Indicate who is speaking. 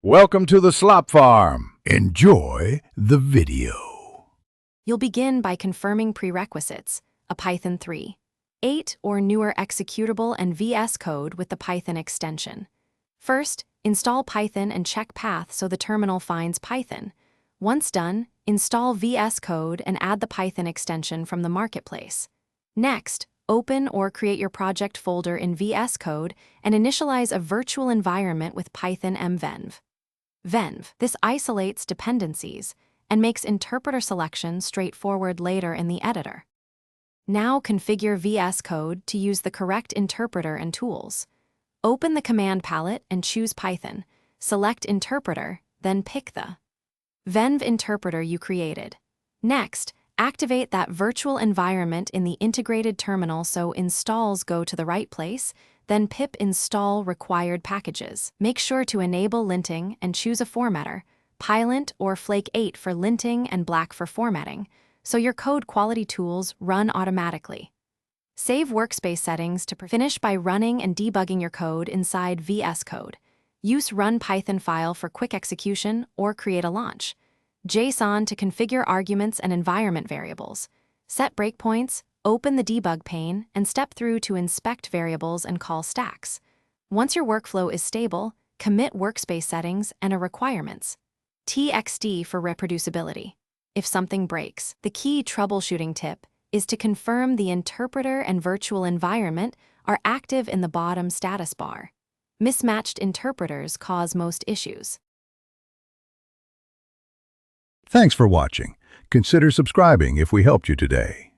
Speaker 1: Welcome to the Slop Farm. Enjoy the video.
Speaker 2: You'll begin by confirming prerequisites, a Python 3, 8 or newer executable and Vscode with the Python extension. First, install Python and check path so the terminal finds Python. Once done, install Vscode and add the Python extension from the marketplace. Next, open or create your project folder in Vscode and initialize a virtual environment with Python mvenv. This isolates dependencies and makes interpreter selection straightforward later in the editor. Now configure Vscode to use the correct interpreter and tools. Open the command palette and choose Python. Select Interpreter, then pick the venv interpreter you created. Next, activate that virtual environment in the integrated terminal so installs go to the right place, then pip install required packages. Make sure to enable linting and choose a formatter, Pylint or Flake 8 for linting and Black for formatting, so your code quality tools run automatically. Save workspace settings to finish by running and debugging your code inside Vscode. Use run Python file for quick execution or create a launch. JSON to configure arguments and environment variables. Set breakpoints, open the debug pane, and step through to inspect variables and call stacks. Once your workflow is stable, commit workspace settings and requirements. TXD for reproducibility. If something breaks, the key troubleshooting tip is to confirm the interpreter and virtual environment are active in the bottom status bar. Mismatched interpreters cause most issues.
Speaker 1: Thanks for watching. Consider subscribing if we helped you today.